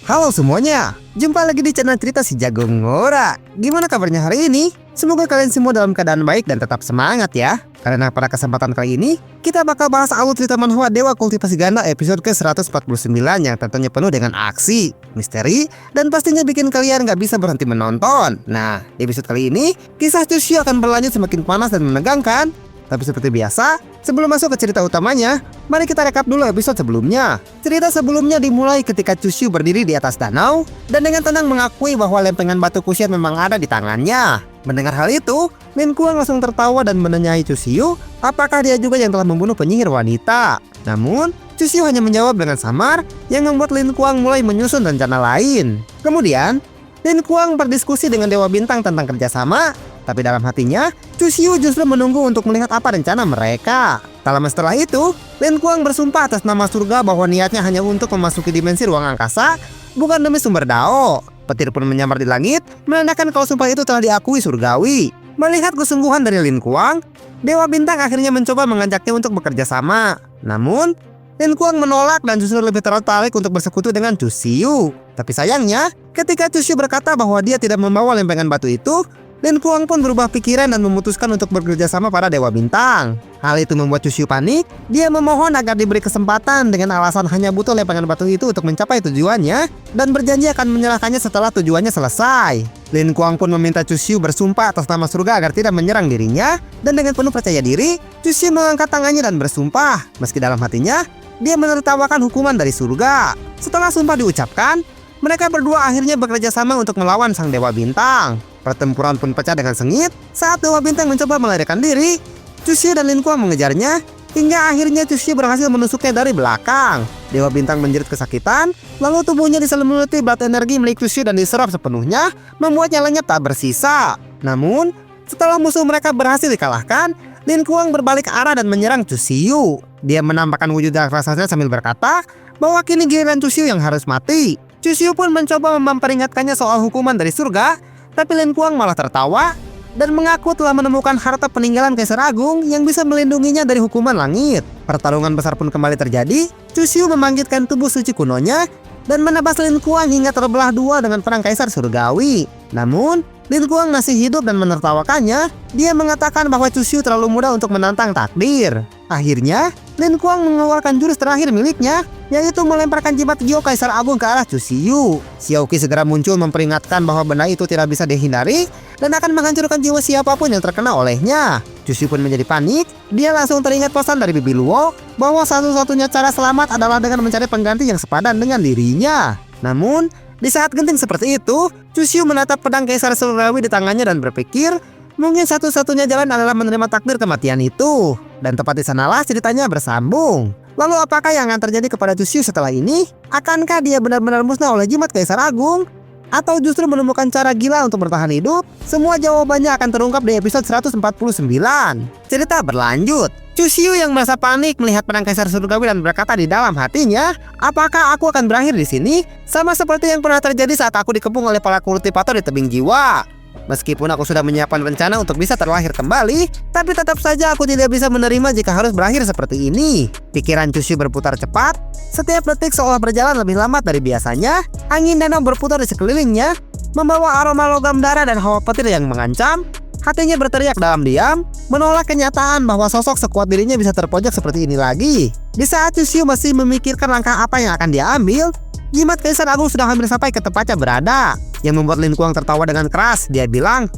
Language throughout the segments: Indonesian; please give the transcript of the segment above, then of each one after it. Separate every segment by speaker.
Speaker 1: Halo semuanya, jumpa lagi di channel cerita si Jago Ngora. Gimana kabarnya hari ini? Semoga kalian semua dalam keadaan baik dan tetap semangat ya. Karena pada kesempatan kali ini, kita bakal bahas alur cerita manhwa Dewa Kultivasi Ganda episode ke-149 yang tentunya penuh dengan aksi, misteri, dan pastinya bikin kalian gak bisa berhenti menonton. Nah, di episode kali ini, kisah Chusyu akan berlanjut semakin panas dan menegangkan. Tapi seperti biasa, sebelum masuk ke cerita utamanya, mari kita rekap dulu episode sebelumnya. Cerita sebelumnya dimulai ketika Chusyu berdiri di atas danau dan dengan tenang mengakui bahwa lempengan batu kusian memang ada di tangannya. Mendengar hal itu, Lin Kuang langsung tertawa dan menanyai Chusyu apakah dia juga yang telah membunuh penyihir wanita. Namun, Chusyu hanya menjawab dengan samar yang membuat Lin Kuang mulai menyusun rencana lain. Kemudian, Lin Kuang berdiskusi dengan Dewa Bintang tentang kerjasama. Tapi dalam hatinya, Chusyu justru menunggu untuk melihat apa rencana mereka. Tak lama setelah itu, Lin Kuang bersumpah atas nama surga bahwa niatnya hanya untuk memasuki dimensi ruang angkasa, bukan demi sumber dao. Petir pun menyamar di langit, menandakan kalau sumpah itu telah diakui surgawi. Melihat kesungguhan dari Lin Kuang, Dewa Bintang akhirnya mencoba mengajaknya untuk bekerja sama. Namun, Lin Kuang menolak dan justru lebih tertarik untuk bersekutu dengan Chusyu. Tapi sayangnya, ketika Chusyu berkata bahwa dia tidak membawa lempengan batu itu, Lin Kuang pun berubah pikiran dan memutuskan untuk bekerja sama para Dewa Bintang. Hal itu membuat Chusyu panik. Dia memohon agar diberi kesempatan dengan alasan hanya butuh lempengan batu itu untuk mencapai tujuannya dan berjanji akan menyerahkannya setelah tujuannya selesai. Lin Kuang pun meminta Chusyu bersumpah atas nama surga agar tidak menyerang dirinya, dan dengan penuh percaya diri, Chusyu mengangkat tangannya dan bersumpah. Meski dalam hatinya, dia menertawakan hukuman dari surga. Setelah sumpah diucapkan, mereka berdua akhirnya bekerja sama untuk melawan sang Dewa Bintang. Pertempuran pun pecah dengan sengit saat Dewa Bintang mencoba melarikan diri. Chusyu dan Lin Kuang mengejarnya hingga akhirnya Chusyu berhasil menusuknya dari belakang. Dewa Bintang menjerit kesakitan, lalu tubuhnya diselimuti blood energi milik Chusyu dan diserap sepenuhnya, membuatnya lenyap tak bersisa. Namun, setelah musuh mereka berhasil dikalahkan, Lin Kuang berbalik arah dan menyerang Chusyu. Dia menampakkan wujud raksasanya sambil berkata bahwa kini giliran Chusyu yang harus mati. Chusyu pun mencoba memperingatkannya soal hukuman dari surga, tapi Lin Kuang malah tertawa dan mengaku telah menemukan harta peninggalan Kaisar Agung yang bisa melindunginya dari hukuman langit. Pertarungan besar pun kembali terjadi. Chusyu membangkitkan tubuh suci kunonya dan menebas Lin Kuang hingga terbelah dua dengan perang Kaisar Surgawi. Namun, Lin Kuang masih hidup dan menertawakannya. Dia mengatakan bahwa Chusyu terlalu mudah untuk menantang takdir. Akhirnya, Lin Kuang mengeluarkan jurus terakhir miliknya, yaitu melemparkan jimat Gyo Kaisar Agung ke arah Chusyu. Xiaoqi segera muncul memperingatkan bahwa benda itu tidak bisa dihindari dan akan menghancurkan jiwa siapapun yang terkena olehnya. Chusyu pun menjadi panik. Dia langsung teringat pesan dari Bibi Luo bahwa satu-satunya cara selamat adalah dengan mencari pengganti yang sepadan dengan dirinya. Namun, di saat genting seperti itu, Chusyu menatap pedang Kaisar Surgawi di tangannya dan berpikir mungkin satu-satunya jalan adalah menerima takdir kematian itu. Dan tepat di sanalah ceritanya bersambung. Lalu apakah yang akan terjadi kepada Chusyu setelah ini? Akankah dia benar-benar musnah oleh jimat Kaisar Agung? Atau justru menemukan cara gila untuk bertahan hidup? Semua jawabannya akan terungkap di episode 149. Cerita berlanjut. Chusyu yang merasa panik melihat pedang Kaisar Surgawi dan berkata di dalam hatinya, apakah aku akan berakhir di sini? Sama seperti yang pernah terjadi saat aku dikepung oleh para kultivator di tebing jiwa. Meskipun aku sudah menyiapkan rencana untuk bisa terlahir kembali, tapi tetap saja aku tidak bisa menerima jika harus berakhir seperti ini. Pikiran Chusyu berputar cepat. Setiap detik seolah berjalan lebih lambat dari biasanya. Angin danau berputar di sekelilingnya, membawa aroma logam darah dan hawa petir yang mengancam. Hatinya berteriak dalam diam, menolak kenyataan bahwa sosok sekuat dirinya bisa terpojok seperti ini lagi. Di saat Chusyu masih memikirkan langkah apa yang akan dia ambil, jimat Kaisar Agung sudah hampir sampai ke tempatnya berada. Yang membuat Lin Kuang tertawa dengan keras. Dia bilang,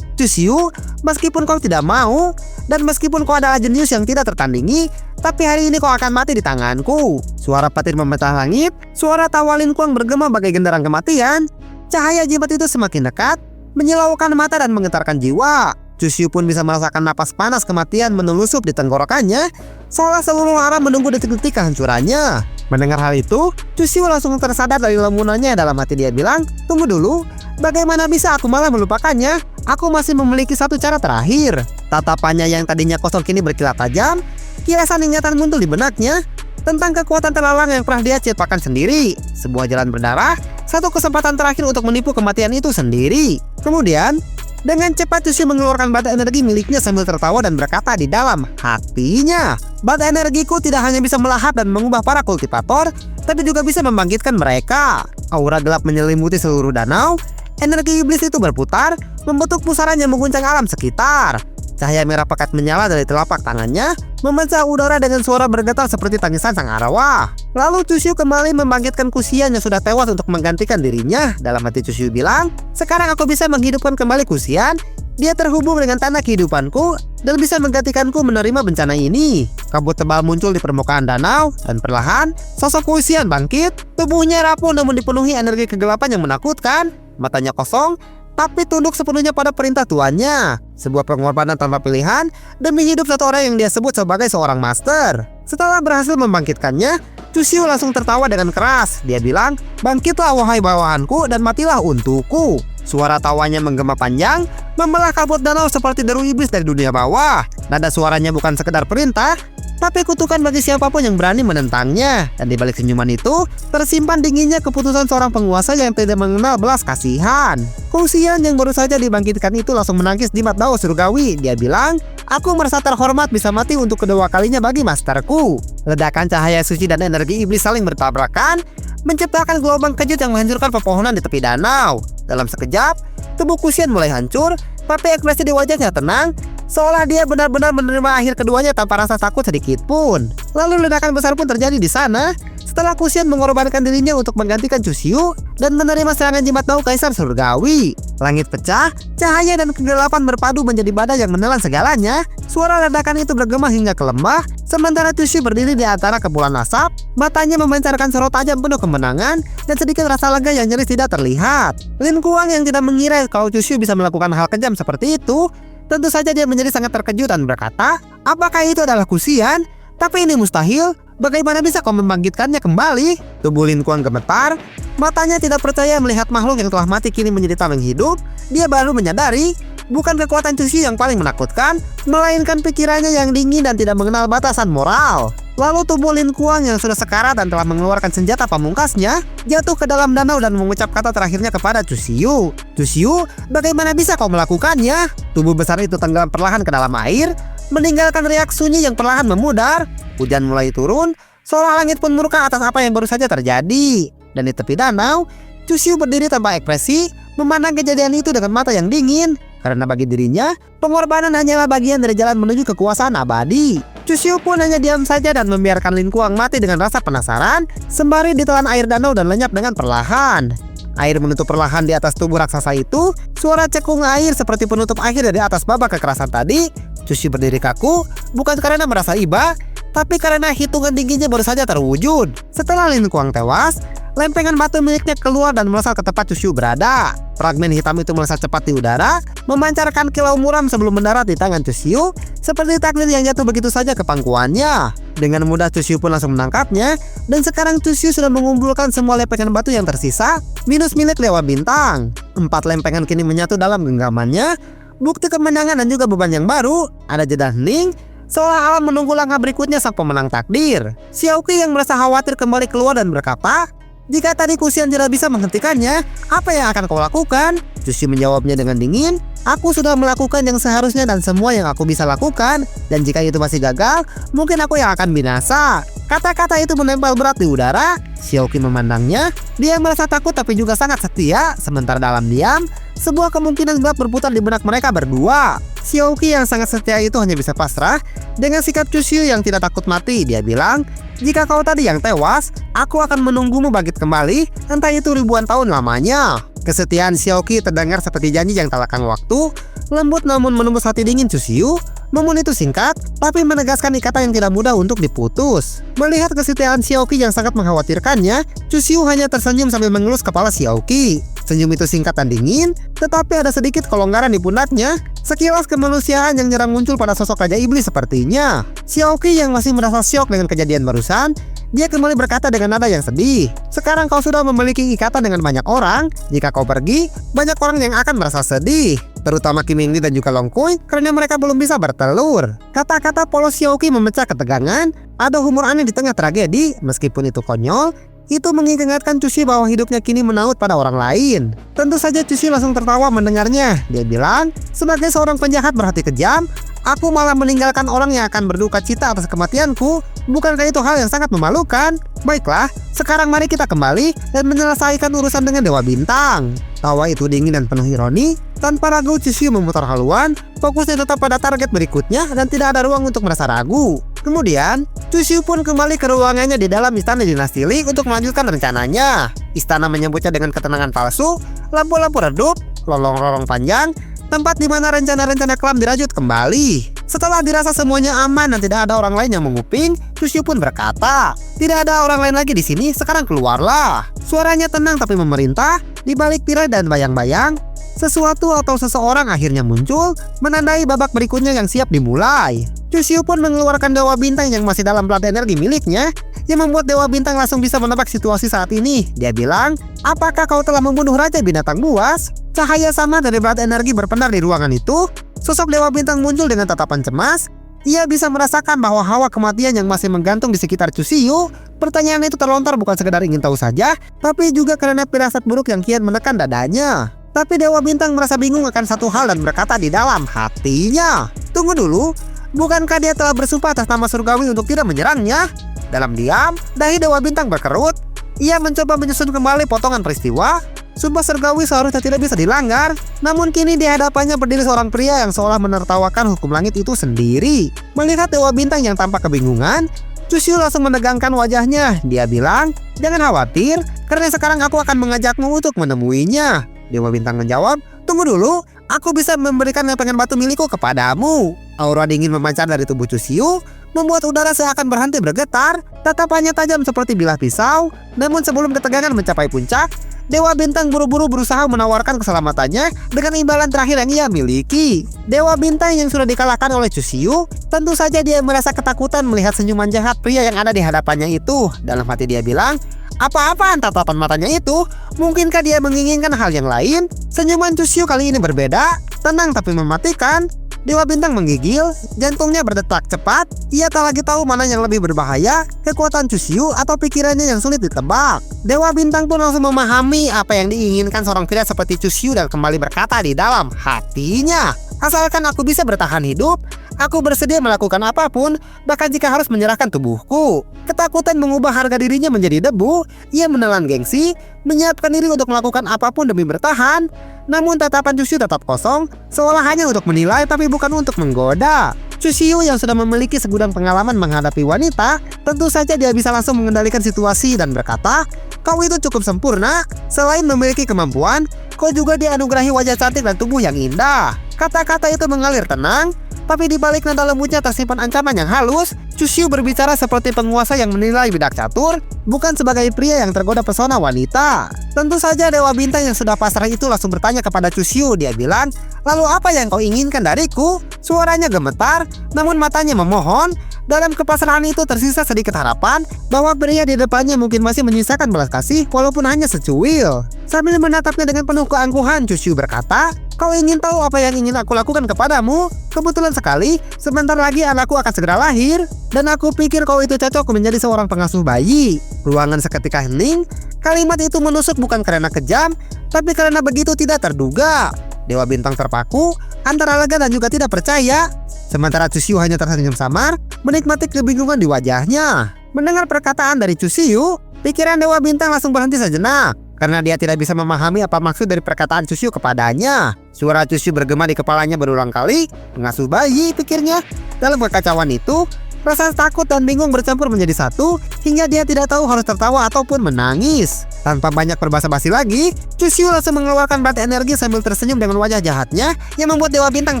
Speaker 1: Chusyu, meskipun kau tidak mau, dan meskipun kau adalah jenius yang tidak tertandingi, tapi hari ini kau akan mati di tanganku. Suara petir memecah langit. Suara tawa Lin Kuang bergema bagai genderang kematian. Cahaya jimat itu semakin dekat, menyilaukan mata dan menggetarkan jiwa. Chusyu pun bisa merasakan napas panas kematian menelusup di tenggorokannya, seolah seluruh arah menunggu detik-detik kehancurannya. Mendengar hal itu, Chusyu langsung tersadar dari lamunannya. Dalam hati dia bilang, tunggu dulu, bagaimana bisa aku malah melupakannya? Aku masih memiliki satu cara terakhir. Tatapannya yang tadinya kosong kini berkilat tajam. Kilasan ingatan muncul di benaknya tentang kekuatan terlarang yang pernah dia ciptakan sendiri. Sebuah jalan berdarah, satu kesempatan terakhir untuk menipu kematian itu sendiri. Kemudian, dengan cepat Chusyu mengeluarkan bata energi miliknya sambil tertawa dan berkata di dalam hatinya, bata energiku tidak hanya bisa melahap dan mengubah para kultivator, tapi juga bisa membangkitkan mereka. Aura gelap menyelimuti seluruh danau. Energi iblis itu berputar, membentuk pusaran yang mengguncang alam sekitar. Cahaya merah pekat menyala dari telapak tangannya, memecah udara dengan suara bergetar seperti tangisan sang arwah. Lalu Chusyu kembali membangkitkan Kusian yang sudah tewas untuk menggantikan dirinya. Dalam hati Chusyu bilang, sekarang aku bisa menghidupkan kembali Kusian. Dia terhubung dengan tanah kehidupanku dan bisa menggantikanku menerima bencana ini. Kabut tebal muncul di permukaan danau, dan perlahan sosok Kusian bangkit. Tubuhnya rapuh namun dipenuhi energi kegelapan yang menakutkan. Matanya kosong, tapi tunduk sepenuhnya pada perintah tuannya. Sebuah pengorbanan tanpa pilihan demi hidup satu orang yang dia sebut sebagai seorang master. Setelah berhasil membangkitkannya, Chusyu langsung tertawa dengan keras. Dia bilang, "Bangkitlah wahai bawahanku dan matilah untukku." Suara tawanya menggema panjang, membelah kabut danau seperti deru iblis dari dunia bawah. Nada suaranya bukan sekedar perintah, tapi kutukan bagi siapapun yang berani menentangnya. Dan di balik senyuman itu, tersimpan dinginnya keputusan seorang penguasa yang tidak mengenal belas kasihan. Kusian yang baru saja dibangkitkan itu langsung menangis di mata surgawi. Dia bilang, "Aku merasa terhormat bisa mati untuk kedua kalinya bagi masterku." Ledakan cahaya suci dan energi iblis saling bertabrakan, menciptakan gelombang kejut yang menghancurkan pepohonan di tepi danau. Dalam sekejap, tubuh Kusian mulai hancur, tapi ekspresi di wajahnya tenang, seolah dia benar-benar menerima akhir keduanya tanpa rasa takut sedikit pun. Lalu ledakan besar pun terjadi di sana, setelah Kusian mengorbankan dirinya untuk menggantikan Chusyu dan menerima serangan jimat bau kaisar surgawi. Langit pecah, cahaya dan kegelapan berpadu menjadi badai yang menelan segalanya. Suara ledakan itu bergema hingga ke lembah, sementara Chusyu berdiri di antara kepulan asap. Matanya memancarkan sorot tajam penuh kemenangan, dan sedikit rasa lega yang nyaris tidak terlihat. Lin Kuang yang tidak mengira kalau Chusyu bisa melakukan hal kejam seperti itu, tentu saja dia menjadi sangat terkejut dan berkata, "Apakah itu adalah Kusian? Tapi ini mustahil. Bagaimana bisa kau membangkitkannya kembali?" Tubuh Lin Kuang gemetar. Matanya tidak percaya melihat makhluk yang telah mati kini menjadi tameng hidup. Dia baru menyadari, bukan kekuatan Chusyu yang paling menakutkan, melainkan pikirannya yang dingin dan tidak mengenal batasan moral. Lalu tubuh Lin Kuang yang sudah sekarat dan telah mengeluarkan senjata pamungkasnya, jatuh ke dalam danau dan mengucap kata terakhirnya kepada Chusyu. "Chusyu, bagaimana bisa kau melakukannya?" Tubuh besar itu tenggelam perlahan ke dalam air, meninggalkan riak sunyi yang perlahan memudar. Hujan mulai turun, seolah langit pun murka atas apa yang baru saja terjadi. Dan di tepi danau, Chusyu berdiri tanpa ekspresi, memandang kejadian itu dengan mata yang dingin. Karena bagi dirinya, pengorbanan hanyalah bagian dari jalan menuju kekuasaan abadi. Chusyu pun hanya diam saja dan membiarkan Lin Kuang mati dengan rasa penasaran, sembari ditelan air danau dan lenyap dengan perlahan. Air menutup perlahan di atas tubuh raksasa itu. Suara cekung air seperti penutup akhir dari atas babak kekerasan tadi. Chusyu berdiri kaku, bukan karena merasa iba, tapi karena hitungan tingginya baru saja terwujud. Setelah Lin Kuang tewas, lempengan batu miliknya keluar dan melesat ke tempat Chusyu berada. Fragmen hitam itu melesat cepat di udara, memancarkan kilau muram sebelum mendarat di tangan Chusyu, seperti takdir yang jatuh begitu saja ke pangkuannya. Dengan mudah Chusyu pun langsung menangkapnya, dan sekarang Chusyu sudah mengumpulkan semua lempengan batu yang tersisa, minus milik Dewa Bintang. 4 lempengan kini menyatu dalam genggamannya, bukti kemenangan dan juga beban yang baru. Ada jeda hening, seolah alam menunggu langkah berikutnya sang pemenang takdir. Xiaoqi yang merasa khawatir kembali keluar dan berkata, "Jika tadi Kusian tidak bisa menghentikannya, apa yang akan kau lakukan?" Chusyu menjawabnya dengan dingin, "Aku sudah melakukan yang seharusnya dan semua yang aku bisa lakukan. Dan jika itu masih gagal, mungkin aku yang akan binasa." Kata-kata itu menempel berat di udara. Xiaoqi memandangnya. Dia merasa takut tapi juga sangat setia. Sementara dalam diam, sebuah kemungkinan gelap berputar di benak mereka berdua. Xiaoqi yang sangat setia itu hanya bisa pasrah dengan sikap Chusyu yang tidak takut mati. Dia bilang, "Jika kau tadi yang tewas, aku akan menunggumu bangkit kembali, entah itu ribuan tahun lamanya." Kesetiaan Xiaoqi terdengar seperti janji yang tak akan waktu, lembut namun menembus hati dingin Chusyu. Momen itu singkat, tapi menegaskan ikatan yang tidak mudah untuk diputus. Melihat kesetiaan Xiaoqi yang sangat mengkhawatirkannya, Chusyu hanya tersenyum sambil mengelus kepala Xiaoqi. Senyum itu singkat dan dingin, tetapi ada sedikit kelonggaran di pundaknya. Sekilas kemanusiaan yang nyerang muncul pada sosok Raja Iblis sepertinya. Xiaoqi yang masih merasa syok dengan kejadian barusan, dia kembali berkata dengan nada yang sedih, "Sekarang kau sudah memiliki ikatan dengan banyak orang. Jika kau pergi, banyak orang yang akan merasa sedih. Terutama Kim Ming Lee dan juga Long Kui, karena mereka belum bisa bertelur." Kata-kata polos Xiaoqi memecah ketegangan. Ada humor aneh di tengah tragedi. Meskipun itu konyol, itu mengingatkan Chusyu bahwa hidupnya kini menaut pada orang lain. Tentu saja Chusyu langsung tertawa mendengarnya. Dia bilang, "Sebagai seorang penjahat berhati kejam, aku malah meninggalkan orang yang akan berduka cita atas kematianku. Bukankah itu hal yang sangat memalukan? Baiklah, sekarang mari kita kembali dan menyelesaikan urusan dengan Dewa Bintang. Tawa itu dingin dan penuh ironi. Tanpa ragu, Chusyu memutar haluan, fokusnya tetap pada target berikutnya dan tidak ada ruang untuk merasa ragu. Kemudian, Chusyu pun kembali ke ruangannya di dalam istana dinasti Li untuk melanjutkan rencananya. Istana menyambutnya dengan ketenangan palsu, lampu-lampu redup, lorong-lorong panjang, tempat di mana rencana-rencana kelam dirajut kembali. Setelah dirasa semuanya aman dan tidak ada orang lain yang menguping, Chusyu pun berkata, "Tidak ada orang lain lagi di sini, sekarang keluarlah." Suaranya tenang tapi memerintah. Di balik tirai dan bayang-bayang, sesuatu atau seseorang akhirnya muncul, menandai babak berikutnya yang siap dimulai. Chusyu pun mengeluarkan Dewa Bintang yang masih dalam plat energi miliknya, yang membuat Dewa Bintang langsung bisa menebak situasi saat ini. Dia bilang, "Apakah kau telah membunuh Raja Binatang Buas?" Cahaya sama dari plat energi berpendar di ruangan itu. Sosok Dewa Bintang muncul dengan tatapan cemas. Ia bisa merasakan bahwa hawa kematian yang masih menggantung di sekitar Chusyu. Pertanyaan itu terlontar bukan sekedar ingin tahu saja, tapi juga karena firasat buruk yang kian menekan dadanya. Tapi Dewa Bintang merasa bingung akan satu hal dan berkata di dalam hatinya, "Tunggu dulu, bukankah dia telah bersumpah atas nama surgawi untuk tidak menyerangnya?" Dalam diam, dahi Dewa Bintang berkerut. Ia mencoba menyusun kembali potongan peristiwa. Sumpah surgawi seharusnya tidak bisa dilanggar, namun kini di hadapannya berdiri seorang pria yang seolah menertawakan hukum langit itu sendiri. Melihat Dewa Bintang yang tampak kebingungan, Chusyu langsung menegangkan wajahnya. Dia bilang, "Jangan khawatir, karena sekarang aku akan mengajakmu untuk menemuinya." Dewa Bintang menjawab, "Tunggu dulu, aku bisa memberikan lempengan batu milikku kepadamu." Aura dingin memancar dari tubuh Chusyu, membuat udara seakan berhenti bergetar. Tatapannya tajam seperti bilah pisau. Namun sebelum ketegangan mencapai puncak, Dewa Bintang buru-buru berusaha menawarkan keselamatannya dengan imbalan terakhir yang ia miliki. Dewa Bintang yang sudah dikalahkan oleh Chusyu, tentu saja dia merasa ketakutan melihat senyuman jahat pria yang ada di hadapannya itu. Dalam hati dia bilang, "Apa-apaan tatapan matanya itu? Mungkinkah dia menginginkan hal yang lain?" Senyuman Chusyu kali ini berbeda, tenang tapi mematikan. Dewa Bintang menggigil, jantungnya berdetak cepat. Ia tak lagi tahu mana yang lebih berbahaya, kekuatan Chusyu atau pikirannya yang sulit ditebak. Dewa Bintang pun langsung memahami apa yang diinginkan seorang pria seperti Chusyu dan kembali berkata di dalam hatinya, "Asalkan aku bisa bertahan hidup, aku bersedia melakukan apapun, bahkan jika harus menyerahkan tubuhku." Ketakutan mengubah harga dirinya menjadi debu. Ia menelan gengsi, menyiapkan diri untuk melakukan apapun demi bertahan. Namun tatapan Chusyu tetap kosong, seolah hanya untuk menilai tapi bukan untuk menggoda. Chusyu yang sudah memiliki segudang pengalaman menghadapi wanita, tentu saja dia bisa langsung mengendalikan situasi dan berkata, "Kau itu cukup sempurna. Selain memiliki kemampuan, kau juga dianugerahi wajah cantik dan tubuh yang indah." Kata-kata itu mengalir tenang, tapi di balik nada lembutnya tersimpan ancaman yang halus. Chusyu berbicara seperti penguasa yang menilai bidak catur, bukan sebagai pria yang tergoda pesona wanita. Tentu saja Dewa Bintang yang sudah pasrah itu langsung bertanya kepada Chusyu. Dia bilang, "Lalu apa yang kau inginkan dariku?" Suaranya gemetar, namun matanya memohon. Dalam kepasrahan itu tersisa sedikit harapan bahwa pria di depannya mungkin masih menyisakan belas kasih walaupun hanya secuil. Sambil menatapnya dengan penuh keangkuhan, Chusyu berkata, "Kau ingin tahu apa yang ingin aku lakukan kepadamu? Kebetulan sekali, sebentar lagi anakku akan segera lahir, dan aku pikir kau itu cocok menjadi seorang pengasuh bayi." Ruangan seketika hening. Kalimat itu menusuk bukan karena kejam, tapi karena begitu tidak terduga. Dewa Bintang terpaku, antara lega dan juga tidak percaya. Sementara Chusyu hanya tersenyum samar, menikmati kebingungan di wajahnya. Mendengar perkataan dari Chusyu, pikiran Dewa Bintang langsung berhenti sejenak, karena dia tidak bisa memahami apa maksud dari perkataan Chusyu kepadanya. Suara Chusyu bergema di kepalanya berulang kali. "Pengasuh bayi," pikirnya. Dalam kekacauan itu, rasa takut dan bingung bercampur menjadi satu, hingga dia tidak tahu harus tertawa ataupun menangis. Tanpa banyak berbasa-basi lagi, Chusyu langsung mengeluarkan bat energi sambil tersenyum dengan wajah jahatnya yang membuat Dewa Bintang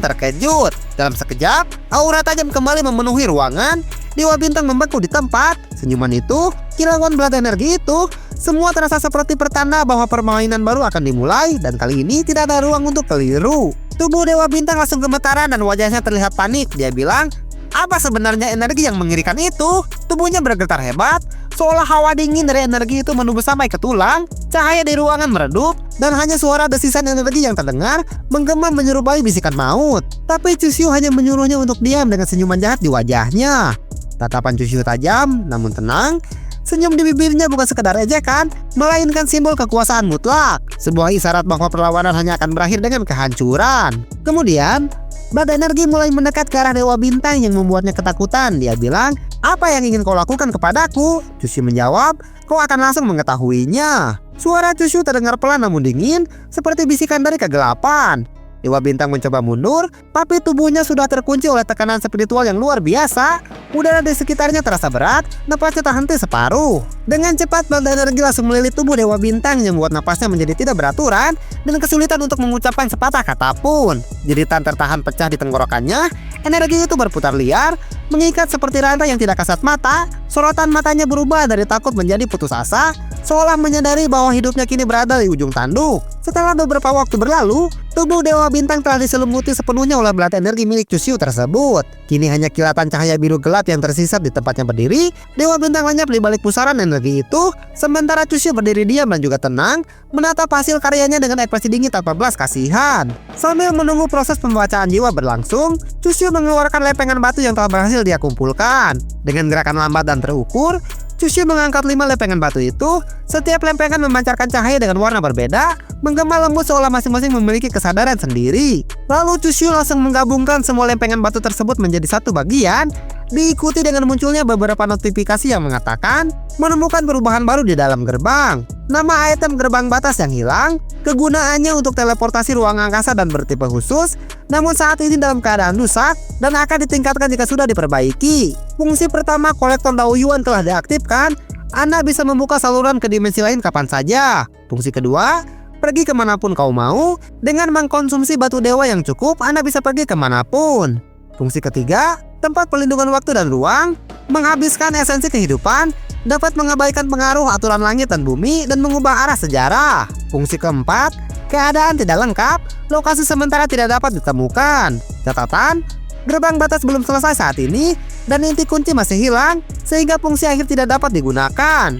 Speaker 1: terkejut. Dalam sekejap, aura tajam kembali memenuhi ruangan. Dewa Bintang membeku di tempat. Senyuman itu, kilauan bat energi itu, semua terasa seperti pertanda bahwa permainan baru akan dimulai, dan kali ini tidak ada ruang untuk keliru. Tubuh Dewa Bintang langsung gemetaran dan wajahnya terlihat panik. Dia bilang, "Apa sebenarnya energi yang mengerikan itu?" Tubuhnya bergetar hebat, seolah hawa dingin dari energi itu menembus sampai ke tulang. Cahaya di ruangan meredup, dan hanya suara desisan energi yang terdengar menggema menyerupai bisikan maut. Tapi Chusyu hanya menyuruhnya untuk diam dengan senyuman jahat di wajahnya. Tatapan Chusyu tajam, namun tenang. Senyum di bibirnya bukan sekedar ejekan, melainkan simbol kekuasaan mutlak. Sebuah isyarat bahwa perlawanan hanya akan berakhir dengan kehancuran. Kemudian, bat energi mulai mendekat ke arah Dewa Bintang yang membuatnya ketakutan. Dia bilang, "Apa yang ingin kau lakukan kepadaku?" Chushu menjawab, "Kau akan langsung mengetahuinya." Suara Chushu terdengar pelan namun dingin, seperti bisikan dari kegelapan. Dewa Bintang mencoba mundur, tapi tubuhnya sudah terkunci oleh tekanan spiritual yang luar biasa. Udara di sekitarnya terasa berat, napasnya tak henti separuh. Dengan cepat, benda energi langsung melilit tubuh Dewa Bintang yang membuat napasnya menjadi tidak beraturan dan kesulitan untuk mengucapkan sepatah kata pun. Jeritan tertahan pecah di tenggorokannya, energi itu berputar liar, mengikat seperti rantai yang tidak kasat mata. Sorotan matanya berubah dari takut menjadi putus asa, seolah menyadari bahwa hidupnya kini berada di ujung tanduk. Setelah beberapa waktu berlalu, tubuh Dewa Bintang telah diselimuti sepenuhnya oleh belat energi milik Chushu tersebut. Kini hanya kilatan cahaya biru gelap yang tersisa di tempatnya berdiri. Dewa Bintang lenyap di balik pusaran energi itu, sementara Chushu berdiri diam dan juga tenang, menatap hasil karyanya dengan ekspresi dingin tanpa belas kasihan. Sambil menunggu proses pembacaan jiwa berlangsung, Chushu mengeluarkan lempengan batu yang telah berhasil dia kumpulkan. Dengan gerakan lambat dan terukur, Chushu mengangkat 5 lempengan batu itu. Setiap lempengan memancarkan cahaya dengan warna berbeda, menggema lembut seolah masing-masing memiliki kesadaran sendiri. Lalu Chushu langsung menggabungkan semua lempengan batu tersebut menjadi satu bagian, diikuti dengan munculnya beberapa notifikasi yang mengatakan menemukan perubahan baru di dalam gerbang. Nama item gerbang batas yang hilang, kegunaannya untuk teleportasi ruang angkasa dan bertipe khusus, namun saat ini dalam keadaan rusak dan akan ditingkatkan jika sudah diperbaiki. Fungsi pertama kolektor Daoyuan telah diaktifkan, Anda bisa membuka saluran ke dimensi lain kapan saja. Fungsi kedua, pergi kemanapun kau mau. Dengan mengkonsumsi batu dewa yang cukup, Anda bisa pergi kemanapun. Fungsi ketiga, tempat perlindungan waktu dan ruang, menghabiskan esensi kehidupan, dapat mengabaikan pengaruh aturan langit dan bumi dan mengubah arah sejarah. Fungsi keempat, keadaan tidak lengkap, lokasi sementara tidak dapat ditemukan. Catatan, gerbang batas belum selesai saat ini dan inti kunci masih hilang, sehingga fungsi akhir tidak dapat digunakan.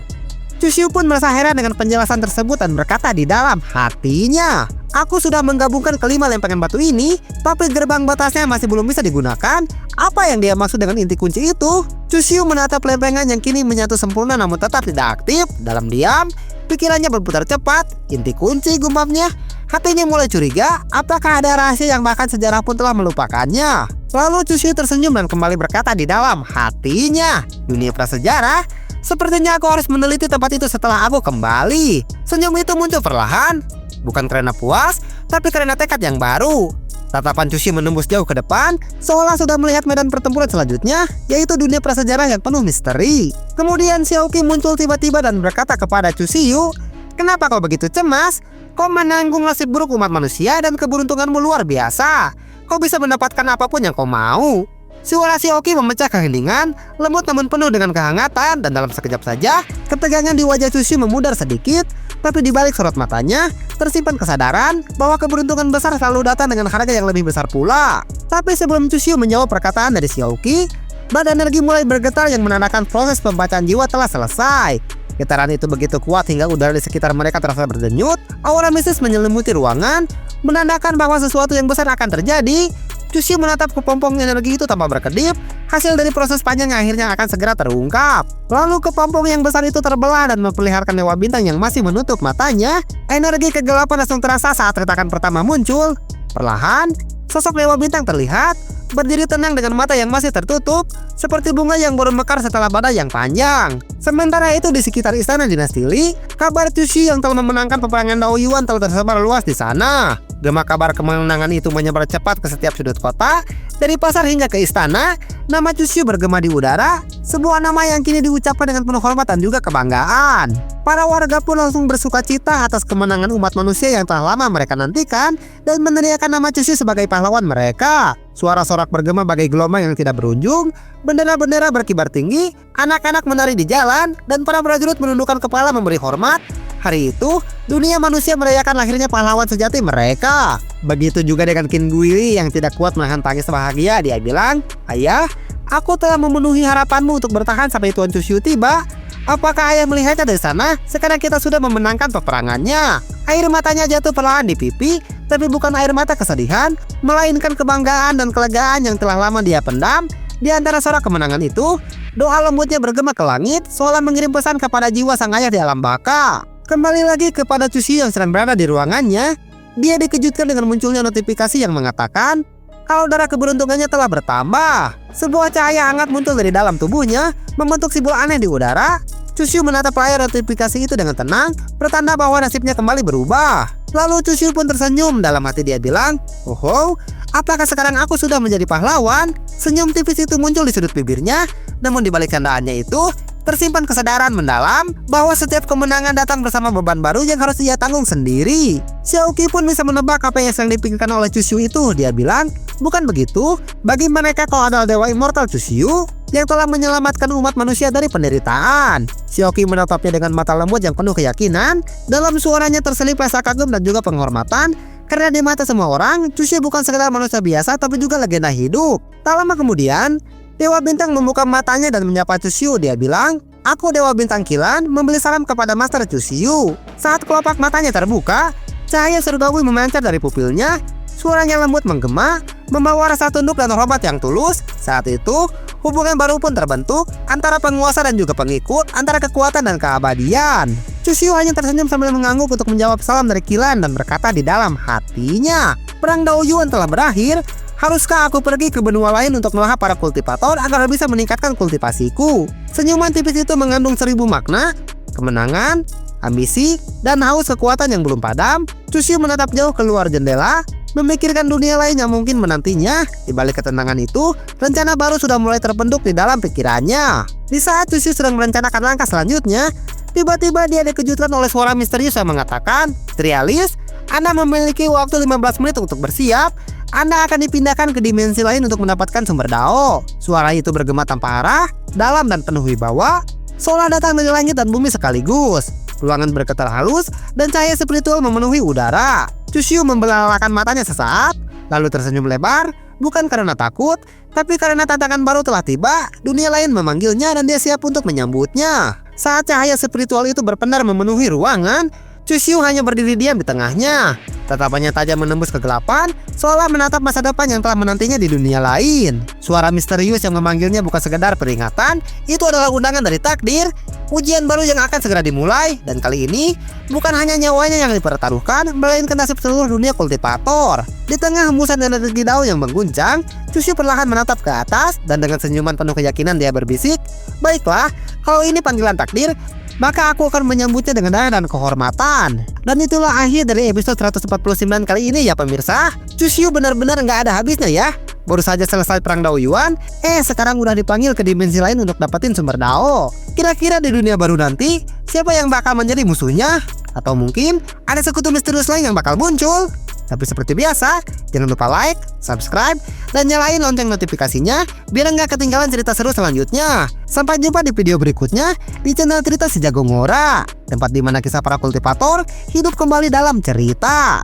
Speaker 1: Chushu pun merasa heran dengan penjelasan tersebut dan berkata di dalam hatinya, "Aku sudah menggabungkan kelima lempengan batu ini, tapi gerbang batasnya masih belum bisa digunakan. Apa yang dia maksud dengan inti kunci itu?" Chushu menatap lempengan yang kini menyatu sempurna namun tetap tidak aktif. Dalam diam, pikirannya berputar cepat. Inti kunci, gumamnya. Hatinya mulai curiga, apakah ada rahasia yang bahkan sejarah pun telah melupakannya. Lalu Chushu tersenyum dan kembali berkata di dalam hatinya, "Dunia prasejarah? Sepertinya aku harus meneliti tempat itu setelah aku kembali." Senyum itu muncul perlahan, bukan karena puas, tapi karena tekad yang baru. Tatapan Chushu menembus jauh ke depan, seolah sudah melihat medan pertempuran selanjutnya, yaitu dunia prasejarah yang penuh misteri. Kemudian Xiaoqi muncul tiba-tiba dan berkata kepada Chushu, "Kenapa kau begitu cemas? Kau menanggung nasib buruk umat manusia dan keberuntunganmu luar biasa. Kau bisa mendapatkan apapun yang kau mau." Suara Xiaoqi memecah keheningan, lembut namun penuh dengan kehangatan, dan dalam sekejap saja, ketegangan di wajah Chushu memudar sedikit, tapi di balik sorot matanya, tersimpan kesadaran bahwa keberuntungan besar selalu datang dengan harga yang lebih besar pula. Tapi sebelum Chushu menjawab perkataan dari Xiaoqi, badan energi mulai bergetar yang menandakan proses pembacaan jiwa telah selesai. Getaran itu begitu kuat hingga udara di sekitar mereka terasa berdenyut, aura mistis menyelimuti ruangan, menandakan bahwa sesuatu yang besar akan terjadi. Chushu menatap kepompong energi itu tanpa berkedip, hasil dari proses panjang yang akhirnya akan segera terungkap. Lalu kepompong yang besar itu terbelah dan memperlihatkan Dewa Bintang yang masih menutup matanya. Energi kegelapan langsung terasa saat retakan pertama muncul. Perlahan, sosok Dewa Bintang terlihat, berdiri tenang dengan mata yang masih tertutup, seperti bunga yang baru mekar setelah badai yang panjang. Sementara itu di sekitar istana dinasti Li, kabar Chushu yang telah memenangkan peperangan Daoyuan telah tersebar luas di sana. Gema kabar kemenangan itu menyebar cepat ke setiap sudut kota, dari pasar hingga ke istana. Nama Chushu bergema di udara, sebuah nama yang kini diucapkan dengan penuh hormat dan juga kebanggaan. Para warga pun langsung bersuka cita atas kemenangan umat manusia yang telah lama mereka nantikan dan meneriakan nama Chushu sebagai pahlawan mereka. Suara sorak bergema bagai gelombang yang tidak berujung, bendera-bendera berkibar tinggi, anak-anak menari di jalan, dan para prajurit menundukkan kepala memberi hormat. Hari itu, dunia manusia merayakan lahirnya pahlawan sejati mereka. Begitu juga dengan Qin Guili yang tidak kuat menahan tangis bahagia. Dia bilang, "Ayah, aku telah memenuhi harapanmu untuk bertahan sampai Tuan Chushu tiba. Apakah ayah melihatnya dari sana? Sekarang kita sudah memenangkan peperangannya." Air matanya jatuh perlahan di pipi, tapi bukan air mata kesedihan, melainkan kebanggaan dan kelegaan yang telah lama dia pendam. Di antara sorak kemenangan itu, doa lembutnya bergema ke langit, seolah mengirim pesan kepada jiwa sang ayah di alam baka. Kembali lagi kepada Chushu yang sedang berada di ruangannya, dia dikejutkan dengan munculnya notifikasi yang mengatakan, kalau darah keberuntungannya telah bertambah. Sebuah cahaya hangat muncul dari dalam tubuhnya, membentuk simbol aneh di udara. Chusyu menatap layar notifikasi itu dengan tenang, pertanda bahwa nasibnya kembali berubah. Lalu Chusyu pun tersenyum, dalam hati dia bilang, "Oh, apakah sekarang aku sudah menjadi pahlawan?" Senyum tipis itu muncul di sudut bibirnya, namun di balik candaannya itu tersimpan kesadaran mendalam bahwa setiap kemenangan datang bersama beban baru yang harus ia tanggung sendiri. Xiaoqi pun bisa menebak apa yang sedang dipikirkan oleh Chusyu itu. Dia bilang, "Bukan begitu, bagi mereka kau adalah dewa immortal Chusyu yang telah menyelamatkan umat manusia dari penderitaan." Xiaoqi menatapnya dengan mata lembut yang penuh keyakinan. Dalam suaranya terselip rasa kagum dan juga penghormatan, karena di mata semua orang, Chusyu bukan sekedar manusia biasa tapi juga legenda hidup. Tak lama kemudian, Dewa Bintang membuka matanya dan menyapa Chusyu. Dia bilang, "Aku Dewa Bintang Kilan, memberi salam kepada Master Chusyu." Saat kelopak matanya terbuka, cahaya surgawi memancar dari pupilnya. Suaranya lembut menggema, membawa rasa tunduk dan hormat yang tulus. Saat itu, hubungan baru pun terbentuk antara penguasa dan juga pengikut, antara kekuatan dan keabadian. Chusyu hanya tersenyum sambil mengangguk untuk menjawab salam dari Kilan dan berkata di dalam hatinya, "Perang Daoyuan telah berakhir. Haruskah aku pergi ke benua lain untuk melahap para kultivator agar bisa meningkatkan kultivasiku?" Senyuman tipis itu mengandung 1000 makna, kemenangan, ambisi, dan haus kekuatan yang belum padam. Chusyu menatap jauh keluar jendela, memikirkan dunia lain yang mungkin menantinya. Di balik ketenangan itu, rencana baru sudah mulai terbentuk di dalam pikirannya. Di saat Chusyu sedang merencanakan langkah selanjutnya, tiba-tiba dia dikejutkan oleh suara misterius yang mengatakan, "Trialis, Anda memiliki waktu 15 menit untuk bersiap. Anda akan dipindahkan ke dimensi lain untuk mendapatkan sumber Dao." Suara itu bergema tanpa arah, dalam dan penuh wibawa, seolah datang dari langit dan bumi sekaligus. Ruangan bergetar halus dan cahaya spiritual memenuhi udara. Chusyu membelalakan matanya sesaat, lalu tersenyum lebar, bukan karena takut, tapi karena tantangan baru telah tiba. Dunia lain memanggilnya dan dia siap untuk menyambutnya. Saat cahaya spiritual itu berpendar memenuhi ruangan, Chusyu hanya berdiri diam di tengahnya. Tatapannya tajam menembus kegelapan, seolah menatap masa depan yang telah menantinya di dunia lain. Suara misterius yang memanggilnya bukan sekedar peringatan, itu adalah undangan dari takdir, ujian baru yang akan segera dimulai. Dan kali ini, bukan hanya nyawanya yang dipertaruhkan, melainkan nasib seluruh dunia kultivator. Di tengah hembusan energi Dao yang mengguncang, Chusyu perlahan menatap ke atas, dan dengan senyuman penuh keyakinan dia berbisik, "Baiklah, kalau ini panggilan takdir, maka aku akan menyambutnya dengan daya dan kehormatan." Dan itulah akhir dari episode 149 kali ini ya pemirsa. Chusyu benar-benar nggak ada habisnya ya. Baru saja selesai perang Daoyuan, sekarang udah dipanggil ke dimensi lain untuk dapetin sumber Dao. Kira-kira di dunia baru nanti, siapa yang bakal menjadi musuhnya? Atau mungkin ada sekutu misterius lain yang bakal muncul? Tapi seperti biasa, jangan lupa like, subscribe, dan nyalain lonceng notifikasinya biar nggak ketinggalan cerita seru selanjutnya. Sampai jumpa di video berikutnya di channel Cerita Si Jago Ngora, tempat dimana kisah para kultivator hidup kembali dalam cerita.